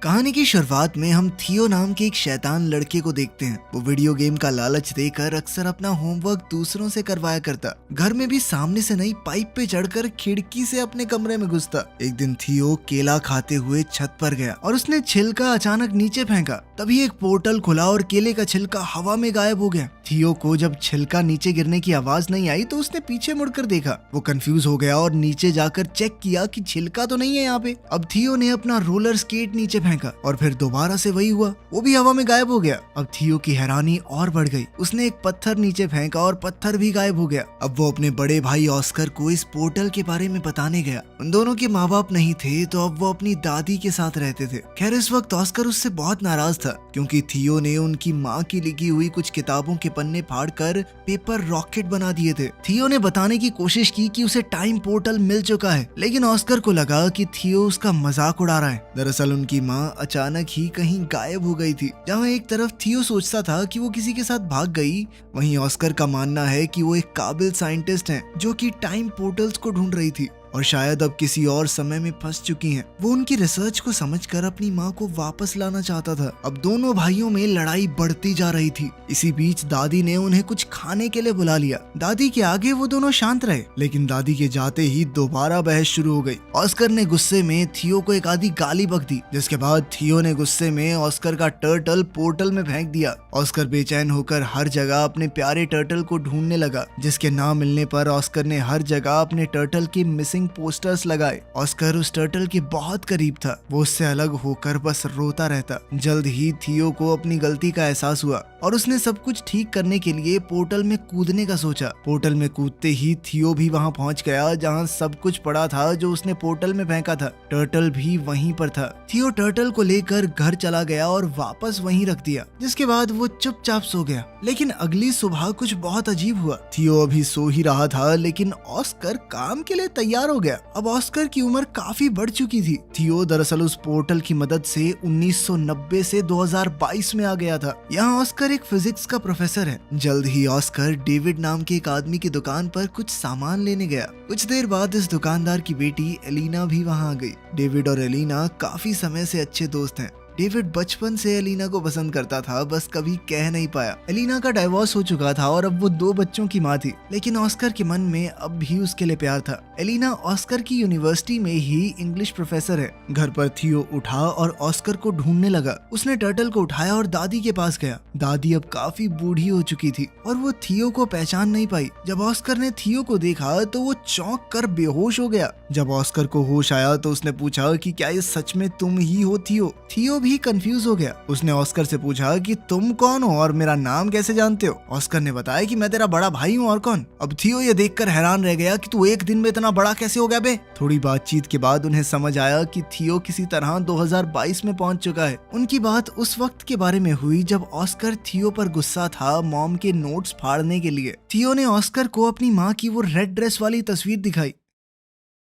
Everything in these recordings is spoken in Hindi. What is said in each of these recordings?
कहानी की शुरुआत में हम थियो नाम के एक शैतान लड़के को देखते हैं। वो वीडियो गेम का लालच देकर अक्सर अपना होमवर्क दूसरों से करवाया करता। घर में भी सामने से नहीं पाइप पे चढ़कर खिड़की से अपने कमरे में घुसता। एक दिन थियो केला खाते हुए छत पर गया और उसने छिलका अचानक नीचे फेंका। तभी एक पोर्टल खुला और केले का छिलका हवा में गायब हो गया। थियो को जब छिलका नीचे गिरने की आवाज नहीं आई तो उसने पीछे मुड़कर देखा। वो कंफ्यूज हो गया और नीचे जाकर चेक किया कि छिलका तो नहीं है यहाँ पे। अब थियो ने अपना रोलर स्केट नीचे फेंका और फिर दोबारा से वही हुआ, वो भी हवा में गायब हो गया। अब थियो की हैरानी और बढ़ गई। उसने एक पत्थर नीचे फेंका और पत्थर भी गायब हो गया। अब वो अपने बड़े भाई ऑस्कर को इस पोर्टल के बारे में बताने गया। उन दोनों के माँ बाप नहीं थे तो अब वो अपनी दादी के साथ रहते थे। खैर इस वक्त ऑस्कर उससे बहुत नाराज था क्योंकि थियो ने उनकी माँ की लिखी हुई कुछ किताबों के पन्ने फाड़कर पेपर रॉकेट बना दिए थे। थियो ने बताने की कोशिश की कि उसे टाइम पोर्टल मिल चुका है, लेकिन ऑस्कर को लगा कि थियो उसका मजाक उड़ा रहा है। दरअसल उनकी माँ अचानक ही कहीं गायब हो गई थी। जहाँ एक तरफ थियो सोचता था कि वो किसी के साथ भाग गई, वहीं ऑस्कर का मानना है कि वो एक काबिल साइंटिस्ट हैं जो कि टाइम पोर्टल्स को ढूंढ रही थी और शायद अब किसी और समय में फंस चुकी हैं। वो उनकी रिसर्च को समझकर अपनी माँ को वापस लाना चाहता था। अब दोनों भाइयों में लड़ाई बढ़ती जा रही थी। इसी बीच दादी ने उन्हें कुछ खाने के लिए बुला लिया। दादी के आगे वो दोनों शांत रहे, लेकिन दादी के जाते ही दोबारा बहस शुरू हो गई। ऑस्कर ने गुस्से में थियो को एक आधी गाली बक दी, जिसके बाद थियो ने गुस्से में ऑस्कर का टर्टल पोर्टल में फेंक दिया। ऑस्कर बेचैन होकर हर जगह अपने प्यारे टर्टल को ढूंढने लगा, जिसके ना मिलने पर ऑस्कर ने हर जगह अपने टर्टल के मिसिंग पोस्टर्स लगाए। ऑस्कर उस टर्टल के बहुत करीब था। वो उससे अलग होकर बस रोता रहता। जल्द ही थियो को अपनी गलती का एहसास हुआ और उसने सब कुछ ठीक करने के लिए पोर्टल में कूदने का सोचा। पोर्टल में कूदते ही थियो भी वहां पहुंच गया जहां सब कुछ पड़ा था जो उसने पोर्टल में फेंका था। टर्टल भी वहीं पर था। थियो टर्टल को लेकर घर चला गया और वापस वहीं रख दिया, जिसके बाद वो चुपचाप सो गया। लेकिन अगली सुबह कुछ बहुत अजीब हुआ। थियो अभी सो ही रहा था, लेकिन ऑस्कर काम के लिए तैयार हो गया। अब ऑस्कर की उम्र काफी बढ़ चुकी थी। थियो दरअसल उस पोर्टल की मदद से 1990 से 2022 में आ गया था। यहाँ ऑस्कर एक फिजिक्स का प्रोफेसर है। जल्द ही ऑस्कर डेविड नाम के एक आदमी की दुकान पर कुछ सामान लेने गया। कुछ देर बाद इस दुकानदार की बेटी एलिना भी वहाँ आ गई। डेविड और एलिना काफी समय से अच्छे दोस्त हैं। डेविड बचपन से एलिना को पसंद करता था, बस कभी कह नहीं पाया। एलिना का डाइवोर्स हो चुका था और अब वो 2 बच्चों की माँ थी, लेकिन ऑस्कर के मन में अब भी उसके लिए प्यार था। एलिना ऑस्कर की यूनिवर्सिटी में ही इंग्लिश प्रोफेसर है। घर पर थियो उठा और ऑस्कर को ढूंढने लगा। उसने टर्टल को उठाया और दादी के पास गया। दादी अब काफी बूढ़ी हो चुकी थी और वो थियो को पहचान नहीं पाई। जब ऑस्कर ने थियो को देखा तो वो चौंक कर बेहोश हो गया। जब ऑस्कर को होश आया तो उसने पूछा कि क्या ये सच में तुम ही हो थियो? थियो भी कंफ्यूज हो गया। उसने ऑस्कर से पूछा कि तुम कौन हो और मेरा नाम कैसे जानते हो? ऑस्कर ने बताया कि मैं तेरा बड़ा भाई हूँ, और कौन? अब थियो ये देखकर हैरान रह गया कि तू एक दिन में इतना बड़ा कैसे हो गया बे? थोड़ी बातचीत के बाद उन्हें समझ आया कि थियो किसी तरह 2022 में पहुंच चुका है। उनकी बात उस वक्त के बारे में हुई जब ऑस्कर थियो पर गुस्सा था मॉम के नोट्स फाड़ने के लिए। थियो ने ऑस्कर को अपनी माँ की वो रेड ड्रेस वाली तस्वीर दिखाई।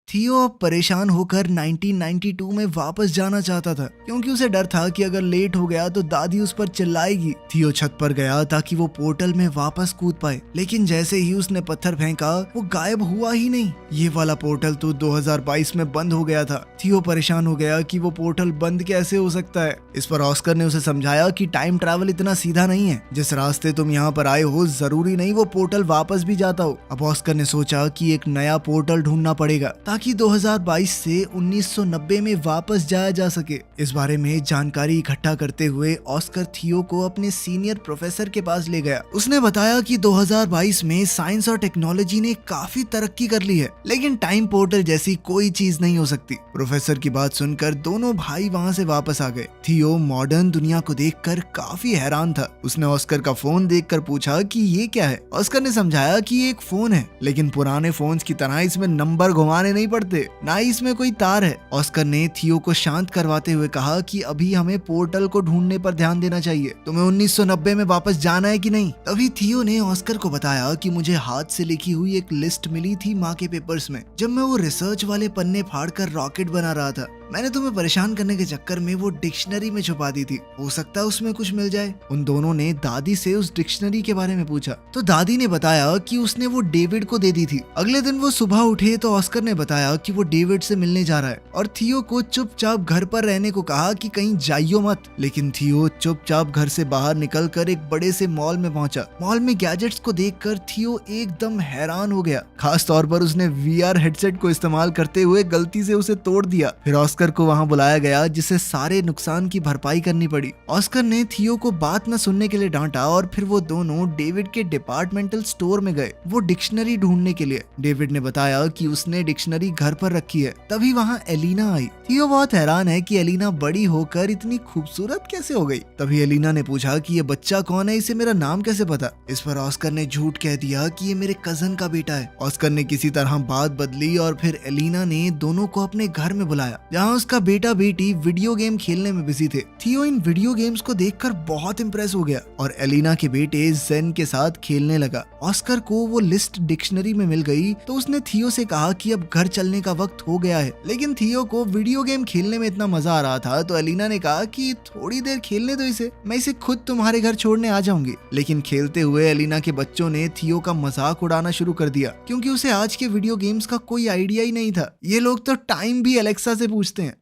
थियो अब परेशान होकर 1992 में वापस जाना चाहता था, क्योंकि उसे डर था कि अगर लेट हो गया तो दादी उस पर चिल्लाएगी। थियो छत पर गया ताकि वो पोर्टल में वापस कूद पाए, लेकिन जैसे ही उसने पत्थर फेंका वो गायब हुआ ही नहीं। ये वाला पोर्टल तो 2022 में बंद हो गया था। थियो परेशान हो गया कि वो पोर्टल बंद कैसे हो सकता है। इस पर ऑस्कर ने उसे समझाया कि टाइम ट्रैवल इतना सीधा नहीं है। जिस रास्ते तुम यहाँ पर आए हो जरूरी नहीं वो पोर्टल वापस भी जाता हो। अब ऑस्कर ने सोचा कि एक नया पोर्टल ढूंढना पड़ेगा ताकि 2022 से 1990 में वापस जाया जा सके। इस बारे में जानकारी इकट्ठा करते हुए ऑस्कर थियो को अपने सीनियर प्रोफेसर के पास ले गया। उसने बताया कि 2022 में साइंस और टेक्नोलॉजी ने काफी तरक्की कर ली है, लेकिन टाइम पोर्टल जैसी कोई चीज नहीं हो सकती। प्रोफेसर की बात सुनकर दोनों भाई वहाँ से वापस आ गए। थियो मॉडर्न दुनिया को देखकर काफी हैरान था। उसने ऑस्कर का फोन देखकर पूछा कि ये क्या है। ऑस्कर ने समझाया कि ये एक फोन है, लेकिन पुराने फोन्स की तरह इसमें नंबर घुमाने नहीं पड़ते, ना ही इसमें कोई तार है। ऑस्कर ने थियो को शांत करवाते हुए कहा कि अभी हमें पोर्टल को ढूंढने पर ध्यान देना चाहिए। तुम्हें 1990 में वापस जाना है कि नहीं? तभी थियो ने ऑस्कर को बताया कि मुझे हाथ से लिखी हुई एक लिस्ट मिली थी माँ के पेपर्स में, जब मैं वो रिसर्च वाले पन्ने फाड़कर रॉकेट बना रहा था। मैंने तुम्हें परेशान करने के चक्कर में वो डिक्शनरी में छुपा दी थी, हो सकता है उसमें कुछ मिल जाए। उन दोनों ने दादी से उस डिक्शनरी के बारे में पूछा तो दादी ने बताया कि उसने वो डेविड को दे दी थी। अगले दिन वो सुबह उठे तो ऑस्कर ने बताया कि वो डेविड से मिलने जा रहा है और थियो को चुपचाप घर पर रहने को कहा कि कहीं जाइयो मत। लेकिन थियो चुपचाप घर से बाहर निकलकर एक बड़े से मॉल में पहुंचा। मॉल में गैजेट्स को देखकर थियो एकदम हैरान हो गया। खास तौर पर उसने वीआर हेडसेट को इस्तेमाल करते हुए गलती से उसे तोड़ दिया। फिर ऑस्कर को वहां बुलाया गया जिसे सारे नुकसान की भरपाई करनी पड़ी। ऑस्कर ने थियो को बात न सुनने के लिए डांटा और फिर वो दोनों डेविड के डिपार्टमेंटल स्टोर में गए वो डिक्शनरी ढूंढने के लिए। डेविड ने बताया कि उसने डिक्शनरी घर पर रखी है। तभी वहाँ एलिना आई। थियो बहुत हैरान है कि एलिना बड़ी होकर इतनी खूबसूरत कैसे हो गई। तभी एलिना ने पूछा कि ये बच्चा कौन है, इसे मेरा नाम कैसे पता। इस पर ऑस्कर ने झूठ कह दिया कि ये मेरे कजन का बेटा है। ऑस्कर ने किसी तरह बात बदली और फिर एलिना ने दोनों को अपने घर में बुलाया जहाँ उसका बेटा बेटी वीडियो गेम खेलने में बिजी थे। थियो इन वीडियो गेम्स को देखकर बहुत इम्प्रेस हो गया और एलिना के बेटे जेन के साथ खेलने लगा। ऑस्कर को वो लिस्ट डिक्शनरी में मिल गई तो उसने थियो से कहा कि अब घर चलने का वक्त हो गया है। लेकिन थियो को वीडियो गेम खेलने में इतना मजा आ रहा था तो एलिना ने कहा कि थोड़ी देर खेलने दो इसे, मैं इसे खुद तुम्हारे घर छोड़ने आ जाऊंगी। लेकिन खेलते हुए एलिना के बच्चों ने थियो का मजाक उड़ाना शुरू कर दिया क्योंकि उसे आज के वीडियो गेम्स का कोई आइडिया ही नहीं था। ये लोग तो टाइम भी एलेक्सा से पूछते हैं।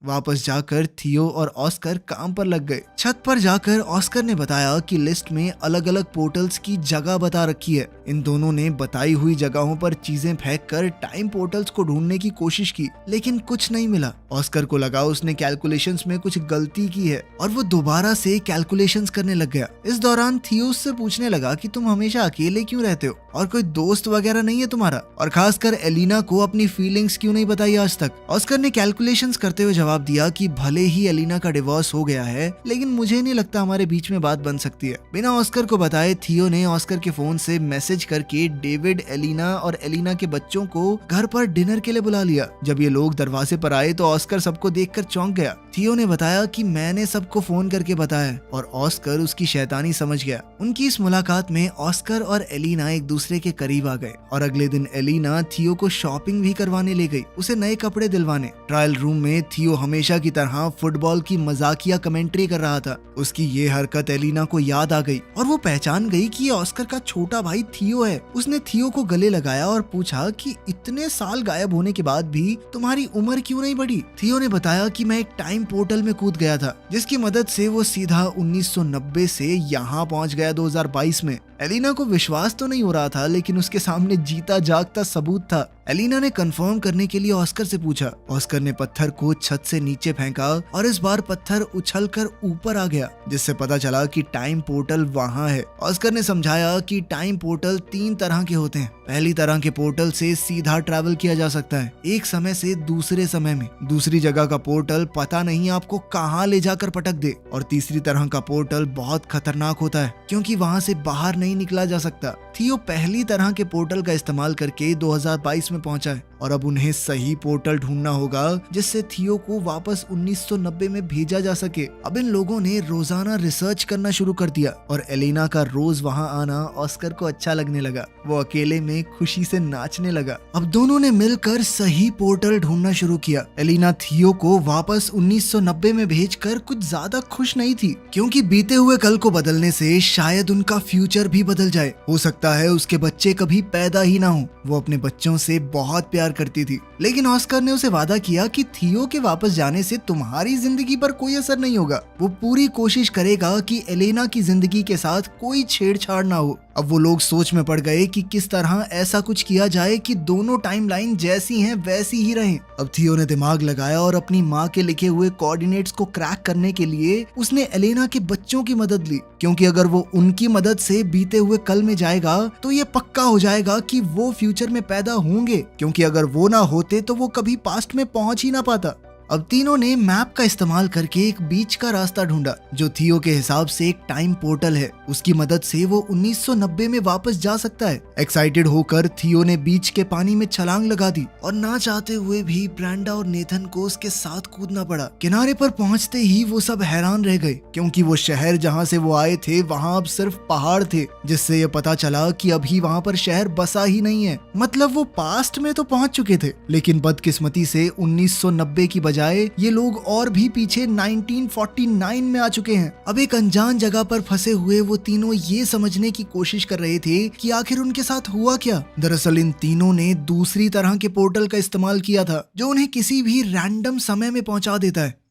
वापस जाकर थियो और ऑस्कर काम पर लग गए। छत पर जाकर ऑस्कर ने बताया कि लिस्ट में अलग अलग पोर्टल्स की जगह बता रखी है। इन दोनों ने बताई हुई जगहों पर चीजें फेंक कर टाइम पोर्टल्स को ढूंढने की कोशिश की लेकिन कुछ नहीं मिला। ऑस्कर को लगा उसने कैलकुलेशंस में कुछ गलती की है और वो दोबारा से कैलकुलेशंस करने लग गया। इस दौरान थियो उससे पूछने लगा कि तुम हमेशा अकेले क्यों रहते हो और कोई दोस्त वगैरह नहीं है तुम्हारा, और खासकर एलिना को अपनी फीलिंग्स क्यों नहीं बताई आज तक। ऑस्कर ने कैलकुलेशंस करते हुए जवाब दिया कि भले ही एलिना का डिवोर्स हो गया है लेकिन मुझे नहीं लगता हमारे बीच में बात बन सकती है। बिना ऑस्कर को बताए थियो ने ऑस्कर के फोन से मैसेज करके डेविड, एलिना और एलिना के बच्चों को घर पर डिनर के लिए बुला लिया। जब ये लोग दरवाजे पर आए तो ऑस्कर सबको देखकर चौंक गया। थियो ने बताया कि मैंने सबको फोन करके बताया और ऑस्कर उसकी शैतानी समझ गया। उनकी इस मुलाकात में ऑस्कर और एलिना एक दूसरे के करीब आ गए और अगले दिन एलिना थियो को शॉपिंग भी करवाने ले गई, उसे नए कपड़े दिलवाने। ट्रायल रूम में थियो हमेशा की तरह फुटबॉल की मजाकिया कमेंट्री कर रहा था। उसकी ये हरकत एलिना को याद आ गई और वो पहचान गई कि ये ऑस्कर का छोटा भाई थियो है। उसने थियो को गले लगाया और पूछा कि इतने साल गायब होने के बाद भी तुम्हारी उम्र क्यों नहीं बढ़ी। थियो ने बताया कि मैं एक टाइम पोर्टल में कूद गया था जिसकी मदद से वो सीधा 1990 से यहाँ पहुंच गया 2022 में। एलिना को विश्वास तो नहीं हो रहा था लेकिन उसके सामने जीता जागता सबूत था। एलिना ने कंफर्म करने के लिए ऑस्कर से पूछा। ऑस्कर ने पत्थर को छत से नीचे फेंका और इस बार पत्थर उछलकर ऊपर आ गया जिससे पता चला कि टाइम पोर्टल वहां है। ऑस्कर ने समझाया कि टाइम पोर्टल 3 तरह के होते हैं। पहली तरह के पोर्टल से सीधा ट्रैवल किया जा सकता है एक समय से दूसरे समय में। दूसरी जगह का पोर्टल पता नहीं आपको कहाँ ले जाकर पटक दे। और तीसरी तरह का पोर्टल बहुत खतरनाक होता है क्योंकि वहां से बाहर नहीं निकला जा सकता। थियो पहली तरह के पोर्टल का इस्तेमाल करके 2022 में पहुंचा है और अब उन्हें सही पोर्टल ढूंढना होगा जिससे थियो को वापस 1990 में भेजा जा सके। अब इन लोगों ने रोजाना रिसर्च करना शुरू कर दिया और एलिना का रोज वहां आना ऑस्कर को अच्छा लगने लगा। वो अकेले में खुशी से नाचने लगा। अब दोनों ने मिलकर सही पोर्टल ढूंढना शुरू किया। एलिना थियो को वापस 1990 में भेजकर कुछ ज्यादा खुश नहीं थी क्योंकि बीते हुए कल को बदलने से शायद उनका फ्यूचर भी बदल जाए। हो सकता है उसके बच्चे कभी पैदा ही ना हो। वो अपने बच्चों से बहुत प्यार करती थी लेकिन ऑस्कर ने उसे वादा किया कि थियो के वापस जाने से तुम्हारी जिंदगी पर कोई असर नहीं होगा। वो पूरी कोशिश करेगा कि एलिना की जिंदगी के साथ कोई छेड़छाड़ ना हो। अब वो लोग सोच में पड़ गए कि किस तरह ऐसा कुछ किया जाए कि दोनों टाइमलाइन जैसी हैं वैसी ही रहें। अब थियो ने दिमाग लगाया और अपनी माँ के लिखे हुए कोऑर्डिनेट्स को क्रैक करने के लिए उसने एलिना के बच्चों की मदद ली क्योंकि अगर वो उनकी मदद से बीते हुए कल में जाएगा तो ये पक्का हो जाएगा कि वो फ्यूचर में पैदा होंगे क्योंकि अगर वो ना होते तो वो कभी पास्ट में पहुंच ही ना पाता। अब तीनों ने मैप का इस्तेमाल करके एक बीच का रास्ता ढूंढा जो थियो के हिसाब से एक टाइम पोर्टल है। उसकी मदद से वो 1990 में वापस जा सकता है। एक्साइटेड होकर थियो ने बीच के पानी में छलांग लगा दी और ना चाहते हुए भी ब्रेंडा और नेथन को उसके साथ कूदना पड़ा। किनारे पर पहुंचते ही वो सब हैरान रह गए क्योंकि वो शहर जहां से वो आए थे वहां अब सिर्फ पहाड़ थे जिससे ये पता चला कि अभी वहां पर शहर बसा ही नहीं है। मतलब वो पास्ट में तो पहुंच चुके थे लेकिन बदकिस्मती से 1990 की बजाय ये लोग और भी पीछे 1949 में आ चुके हैं। अब एक अनजान जगह पर फंसे हुए वो तीनों ये समझने की कोशिश कर रहे थे कि आखिर उनके साथ हुआ क्या। दरअसल इन तीनों ने दूसरी तरह के पोर्टल का इस्तेमाल किया था जो उन्हें किसी भी रैंडम समय में पहुंचा देता है।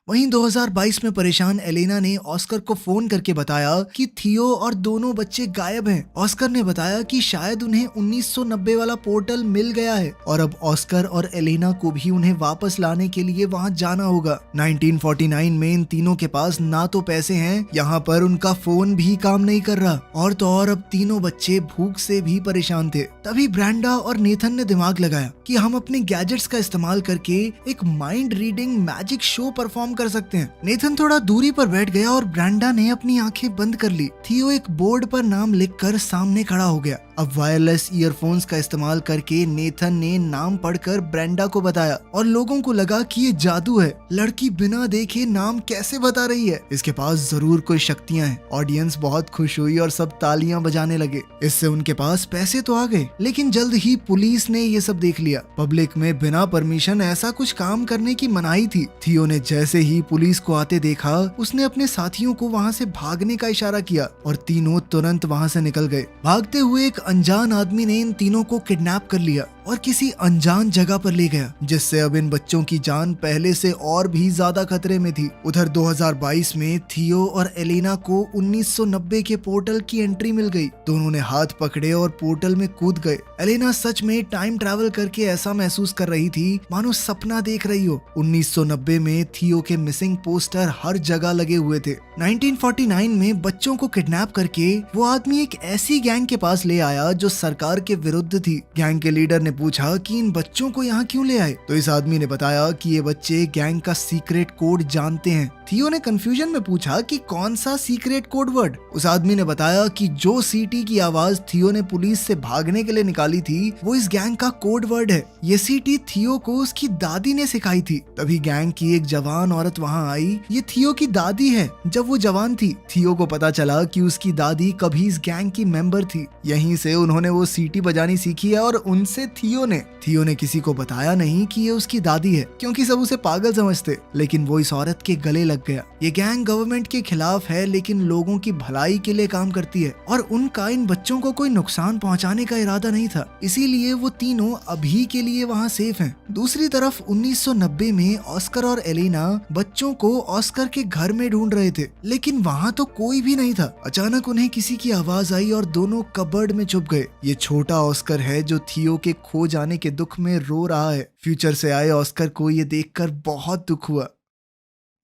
वहीं 2022 में परेशान एलेना ने ऑस्कर को फोन करके बताया कि थियो और दोनों बच्चे गायब हैं। ऑस्कर ने बताया कि शायद उन्हें 1990 वाला पोर्टल मिल गया है और अब ऑस्कर और एलेना को भी उन्हें वापस लाने के लिए वहां जाना होगा। 1949 में इन तीनों के पास ना तो पैसे हैं, यहाँ पर उनका फोन भी काम नहीं कर रहा और तो और अब तीनों बच्चे भूख से भी परेशान थे। तभी ब्रेंडा और नेथन ने दिमाग लगाया कि हम अपने गैजेट्स का इस्तेमाल करके एक mind reading magic show perform कर सकते हैं। नेथन थोड़ा दूरी पर बैठ गया और ब्रेंडा ने अपनी आंखें बंद कर ली। थियो एक बोर्ड पर नाम लिखकर सामने खड़ा हो गया। अब वायरलेस ईयरफोन्स का इस्तेमाल करके नेथन ने नाम पढ़कर ब्रेंडा को बताया और लोगों को लगा कि ये जादू है। लड़की बिना देखे नाम कैसे बता रही है, इसके पास जरूर कोई शक्तियां हैं। ऑडियंस बहुत खुश हुई और सब तालियां बजाने लगे। इससे उनके पास पैसे तो आ गए, लेकिन जल्द ही पुलिस ने ये सब देख लिया। पब्लिक में बिना परमिशन ऐसा कुछ काम करने की मनाही थी। थियो ने जैसे ही पुलिस को आते देखा, उसने अपने साथियों को वहाँ से भागने का इशारा किया और तीनों तुरंत वहाँ से निकल गए। भागते हुए एक अनजान आदमी ने इन तीनों को किडनैप कर लिया और किसी अनजान जगह पर ले गया, जिससे अब इन बच्चों की जान पहले से और भी ज्यादा खतरे में थी। उधर 2022 में थियो और एलेना को 1990 के पोर्टल की एंट्री मिल गई। दोनों ने हाथ पकड़े और पोर्टल में कूद गए। एलेना सच में टाइम ट्रैवल करके ऐसा महसूस कर रही थी मानो सपना देख रही हो। 1990 में थियो के मिसिंग पोस्टर हर जगह लगे हुए थे। 1949 में बच्चों को किडनैप करके वो आदमी एक ऐसी गैंग के पास ले आया जो सरकार के विरुद्ध थी। गैंग के लीडर ने पूछा कि इन बच्चों को यहाँ क्यों ले आए, तो इस आदमी ने बताया कि ये बच्चे गैंग का सीक्रेट कोड जानते हैं। थियो ने कंफ्यूजन में पूछा कि कौन सा सीक्रेट कोड वर्ड। उस आदमी ने बताया कि जो सीटी की आवाज थियो ने पुलिस से भागने के लिए निकाली थी वो इस गैंग का कोड वर्ड है। ये सीटी थियो को उसकी दादी ने सिखाई थी। तभी गैंग की एक जवान औरत वहाँ आई। ये थियो की दादी है। जब वो जवान थी, थियो को पता चला कि उसकी दादी कभी इस गैंग की मेंबर थी। यहीं से उन्होंने वो सीटी बजानी सीखी है और उनसे थियो ने किसी को बताया नहीं कि ये उसकी दादी है, क्योंकि सब उसे पागल समझते। लेकिन वो इस औरत के गले लग गया। ये गैंग गवर्नमेंट के खिलाफ है, लेकिन लोगों की भलाई के लिए काम करती है और उनका इन बच्चों को कोई नुकसान पहुंचाने का इरादा नहीं था। इसीलिए वो तीनों अभी के लिए वहाँ सेफ हैं। दूसरी तरफ 1990 में ऑस्कर और एलेना बच्चों को ऑस्कर के घर में ढूंढ रहे थे, लेकिन वहाँ तो कोई भी नहीं था। अचानक उन्हें किसी की आवाज आई और दोनों कबर्ड में छुप गए। ये छोटा ऑस्कर है जो थियो के खो जाने के दुख में रो रहा है। फ्यूचर से आए ऑस्कर को ये देखकर बहुत दुख हुआ।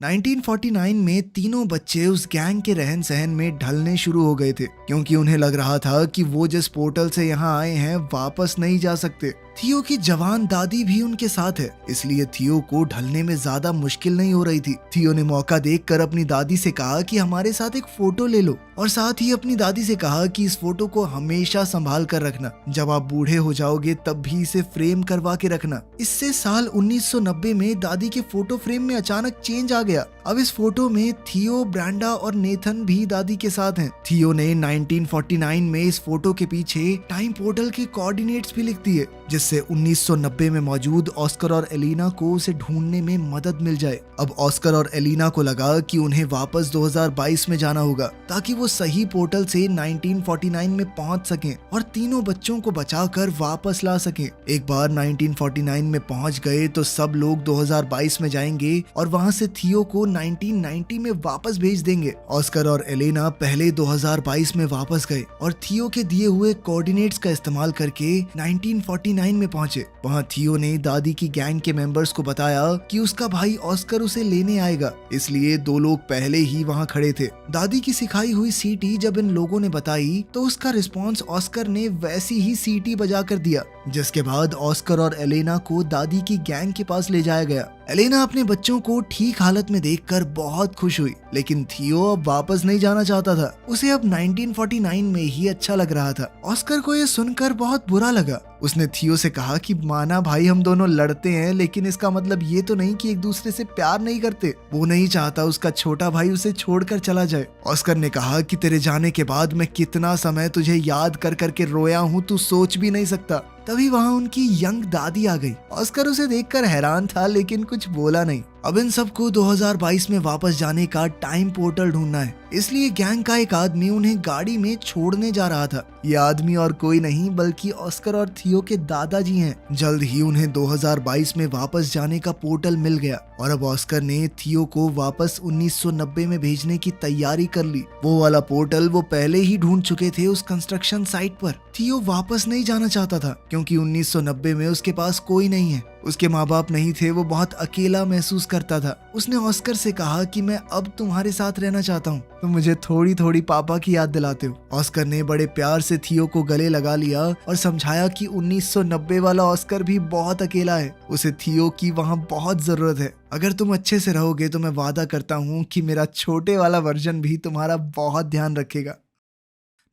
1949 में तीनों बच्चे उस गैंग के रहन सहन में ढलने शुरू हो गए थे, क्योंकि उन्हें लग रहा था कि वो जिस पोर्टल से यहाँ आए हैं वापस नहीं जा सकते। थियो की जवान दादी भी उनके साथ है, इसलिए थियो को ढलने में ज्यादा मुश्किल नहीं हो रही थी। थियो ने मौका देखकर अपनी दादी से कहा कि हमारे साथ एक फोटो ले लो और साथ ही अपनी दादी से कहा कि इस फोटो को हमेशा संभाल कर रखना। जब आप बूढ़े हो जाओगे तब भी इसे फ्रेम करवा के रखना। इससे साल 1990 में दादी के फोटो फ्रेम में अचानक चेंज आ गया। अब इस फोटो में थियो, ब्रेंडा और नेथन भी दादी के साथ हैं। थियो ने 1949 में इस फोटो के पीछे टाइम पोर्टल के कोऑर्डिनेट्स भी लिख दिए, जिससे 1990 में मौजूद ऑस्कर और एलेना को उसे ढूंढने में मदद मिल जाए। अब ऑस्कर और एलेना को लगा कि उन्हें वापस 2022 में जाना होगा ताकि वो सही पोर्टल से 1949 में पहुंच सकें और तीनों बच्चों को बचाकर वापस ला सकें। एक बार 1949 में पहुंच गए तो सब लोग 2022 में जाएंगे और वहां से थियो को 1990 में वापस भेज देंगे। ऑस्कर और एलेना पहले 2022 में वापस गए और थियो के दिए हुए कोऑर्डिनेट्स का इस्तेमाल करके 1949 में पहुंचे। वहां थियो ने दादी की गैंग के मेंबर्स को बताया कि उसका भाई ऑस्कर उसे लेने आएगा, इसलिए दो लोग पहले ही वहां खड़े थे। दादी की सिखाई हुई सीटी जब इन लोगों ने बताई तो उसका रिस्पॉन्स ऑस्कर ने वैसी ही सीटी बजा कर दिया, जिसके बाद ऑस्कर और एलेना को दादी की गैंग के पास ले जाया गया। एलेना अपने बच्चों को ठीक हालत में देखकर बहुत खुश हुई, लेकिन थियो अब वापस नहीं जाना चाहता था। उसे अब 1949 में ही अच्छा लग रहा था। ऑस्कर को यह सुनकर बहुत बुरा लगा। उसने थियो से कहा कि माना भाई हम दोनों लड़ते हैं, लेकिन इसका मतलब ये तो नहीं कि एक दूसरे से प्यार नहीं करते। वो नहीं चाहता उसका छोटा भाई उसे छोड़कर चला जाए। ऑस्कर ने कहा कि तेरे जाने के बाद मैं कितना समय तुझे याद कर करके रोया हूँ, तू सोच भी नहीं सकता। तभी वहाँ उनकी यंग दादी आ गई। ऑस्कर उसे देखकर हैरान था लेकिन कुछ बोला नहीं। अब इन सबको 2022 में वापस जाने का टाइम पोर्टल ढूंढना है, इसलिए गैंग का एक आदमी उन्हें गाड़ी में छोड़ने जा रहा था। ये आदमी और कोई नहीं बल्कि ऑस्कर और थियो के दादाजी हैं। जल्द ही उन्हें 2022 में वापस जाने का पोर्टल मिल गया और अब ऑस्कर ने थियो को वापस 1990 में भेजने की तैयारी कर ली। वो वाला पोर्टल वो पहले ही ढूंढ चुके थे उस कंस्ट्रक्शन साइट पर। थियो वापस नहीं जाना चाहता था क्योंकि 1990 में उसके पास कोई नहीं है, उसके माँ बाप नहीं थे, वो बहुत अकेला महसूस करता था। उसने ऑस्कर से कहा कि मैं अब तुम्हारे साथ रहना चाहता हूँ, तुम मुझे थोड़ी थोड़ी पापा की याद दिलाते हो। ऑस्कर ने बड़े प्यार से थियो को गले लगा लिया और समझाया कि 1990 वाला ऑस्कर भी बहुत अकेला है, उसे थियो की वहाँ बहुत जरूरत है। अगर तुम अच्छे से रहोगे तो मैं वादा करता हूँ कि मेरा छोटे वाला वर्जन भी तुम्हारा बहुत ध्यान रखेगा।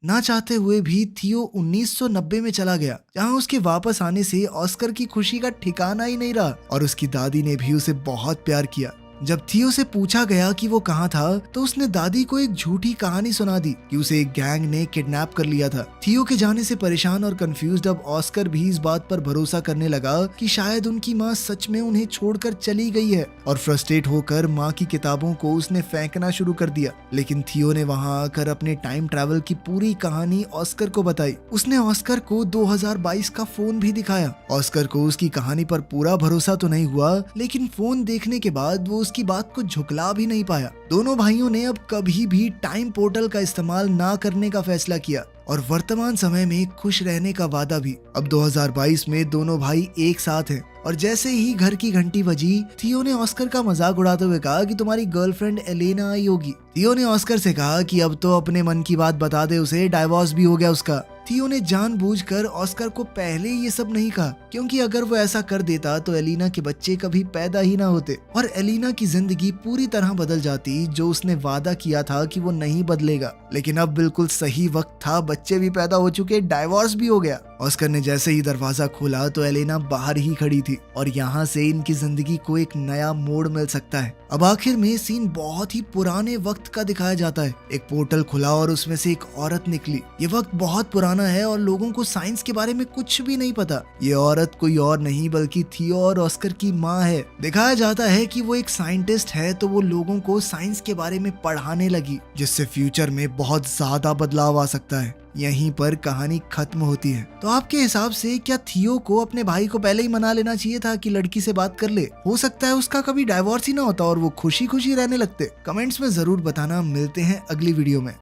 ना चाहते हुए भी थियो 1990 में चला गया, जहां उसके वापस आने से ऑस्कर की खुशी का ठिकाना ही नहीं रहा और उसकी दादी ने भी उसे बहुत प्यार किया। जब थियो से पूछा गया कि वो कहाँ था तो उसने दादी को एक झूठी कहानी सुना दी कि उसे एक गैंग ने किडनैप कर लिया था। थियो के जाने से परेशान और कंफ्यूज्ड अब ऑस्कर भी इस बात पर भरोसा करने लगा कि शायद उनकी माँ सच में उन्हें छोड़कर चली गई है और फ्रस्ट्रेट होकर माँ की किताबों को उसने फेंकना शुरू कर दिया। लेकिन थियो ने वहाँ आकर अपने टाइम ट्रैवल की पूरी कहानी ऑस्कर को बताई। उसने ऑस्कर को 2022 का फोन भी दिखाया। ऑस्कर को उसकी कहानी पर पूरा भरोसा तो नहीं हुआ, लेकिन फोन देखने के बाद वो की बात को झुकला भी नहीं पाया। दोनों भाइयों ने अब कभी भी टाइम पोर्टल का इस्तेमाल ना करने का फैसला किया और वर्तमान समय में खुश रहने का वादा भी। अब 2022 में दोनों भाई एक साथ हैं और जैसे ही घर की घंटी बजी, थियो ने ऑस्कर का मजाक उड़ाते हुए कहा कि तुम्हारी गर्लफ्रेंड एलेना आई होगी। थियो ने ऑस्कर से कहा कि अब तो अपने मन की बात बता दे उसे, डाइवोर्स भी हो गया उसका। थियो ने जानबूझकर ऑस्कर को पहले ये सब नहीं कहा क्योंकि अगर वो ऐसा कर देता तो एलिना के बच्चे कभी पैदा ही ना होते और एलिना की जिंदगी पूरी तरह बदल जाती, जो उसने वादा किया था कि वो नहीं बदलेगा। लेकिन अब बिल्कुल सही वक्त था, बच्चे भी पैदा हो चुके, डाइवोर्स भी हो गया। ऑस्कर ने जैसे ही दरवाजा खोला तो एलेना बाहर ही खड़ी थी और यहाँ से इनकी जिंदगी को एक नया मोड़ मिल सकता है। अब आखिर में सीन बहुत ही पुराने वक्त का दिखाया जाता है। एक पोर्टल खुला और उसमें से एक औरत निकली। ये वक्त बहुत पुराना है और लोगों को साइंस के बारे में कुछ भी नहीं पता। ये औरत कोई और नहीं बल्कि थियो और ऑस्कर की माँ है। दिखाया जाता है कि वो एक साइंटिस्ट है तो वो लोगों को साइंस के बारे में पढ़ाने लगी, जिससे फ्यूचर में बहुत ज्यादा बदलाव आ सकता है। यहीं पर कहानी खत्म होती है। तो आपके हिसाब से क्या थियो को अपने भाई को पहले ही मना लेना चाहिए था कि लड़की से बात कर ले? हो सकता है उसका कभी डाइवोर्स ही ना होता और वो खुशी खुशी रहने लगते। कमेंट्स में जरूर बताना। मिलते हैं अगली वीडियो में।